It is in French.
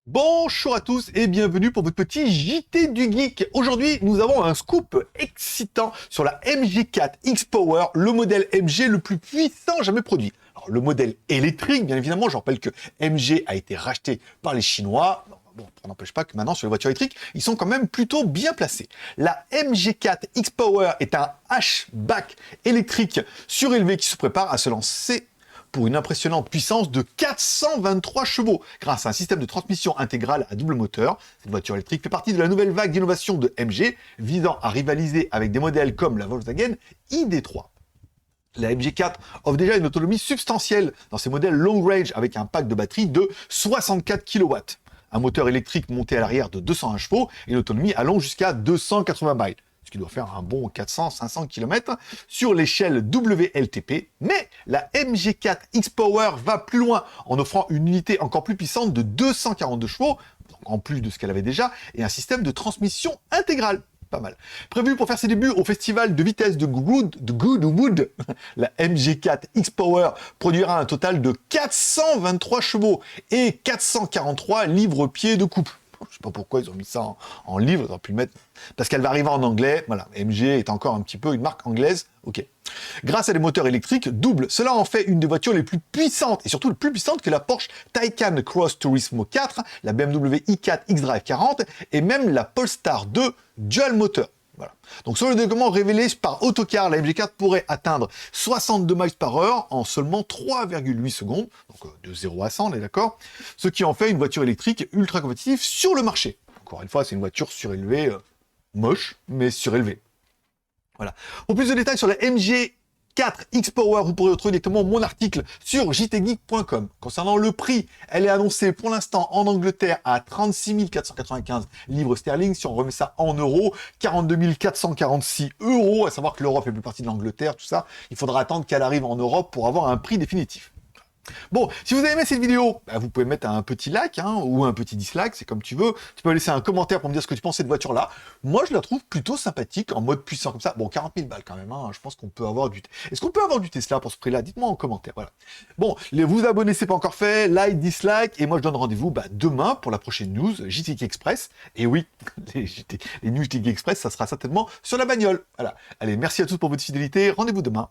Bonjour à tous et bienvenue pour votre petit JT du Geek. Aujourd'hui, nous avons un scoop excitant sur la MG4 X-Power, le modèle MG le plus puissant jamais produit. Alors, le modèle électrique, bien évidemment, je rappelle que MG a été racheté par les Chinois. Bon, ça n'empêche pas que maintenant, sur les voitures électriques, ils sont quand même plutôt bien placés. La MG4 X-Power est un hatchback électrique surélevé qui se prépare à se lancer pour une impressionnante puissance de 423 chevaux, grâce à un système de transmission intégrale à double moteur. Cette voiture électrique fait partie de la nouvelle vague d'innovation de MG, visant à rivaliser avec des modèles comme la Volkswagen ID.3. La MG4 offre déjà une autonomie substantielle dans ses modèles long range avec un pack de batterie de 64 kW. Un moteur électrique monté à l'arrière de 201 chevaux et une autonomie allant jusqu'à 280 miles. Ce qui doit faire un bon 400-500 km sur l'échelle WLTP. Mais la MG4 X-Power va plus loin en offrant une unité encore plus puissante de 242 chevaux, donc en plus de ce qu'elle avait déjà, et un système de transmission intégrale. Pas mal. Prévu pour faire ses débuts au festival de vitesse de Goodwood, la MG4 X-Power produira un total de 423 chevaux et 443 livres-pieds de coupe. Je sais pas pourquoi ils ont mis ça en livre, ils auraient pu le mettre, parce qu'elle va arriver en anglais, voilà, MG est encore un petit peu une marque anglaise, ok. Grâce à des moteurs électriques doubles, cela en fait une des voitures les plus puissantes, et surtout les plus puissantes que la Porsche Taycan Cross Turismo 4, la BMW i4 xDrive 40, et même la Polestar 2 Dual Motor. Voilà. Donc sur le document révélé par Autocar, la MG4 pourrait atteindre 62 miles par heure en seulement 3,8 secondes, donc de 0 à 100, on est d'accord, ce qui en fait une voiture électrique ultra compétitive sur le marché. Encore une fois, c'est une voiture surélevée, moche, mais surélevée. Voilà. Pour plus de détails sur la MG4 X-Power, vous pourrez retrouver directement mon article sur jtgeek.com. Concernant le prix, elle est annoncée pour l'instant en Angleterre à 36 495 livres sterling. Si on remet ça en euros, 42 446 euros. À savoir que l'Europe fait plus partie de l'Angleterre, tout ça. Il faudra attendre qu'elle arrive en Europe pour avoir un prix définitif. Bon, si vous avez aimé cette vidéo, bah, vous pouvez mettre un petit like ou un petit dislike, c'est comme tu veux. Tu peux laisser un commentaire pour me dire ce que tu penses de cette voiture-là. Moi, je la trouve plutôt sympathique, en mode puissant comme ça. Bon, 40 000 balles quand même, hein. Je pense qu'on peut avoir du... Est-ce qu'on peut avoir du Tesla pour ce prix-là? Dites-moi en commentaire, voilà. Bon, vous abonner, c'est pas encore fait, like, dislike, et moi, je donne rendez-vous demain pour la prochaine news, JTG Express. Et oui, les news JTG Express, ça sera certainement sur la bagnole. Voilà. Allez, merci à tous pour votre fidélité, rendez-vous demain.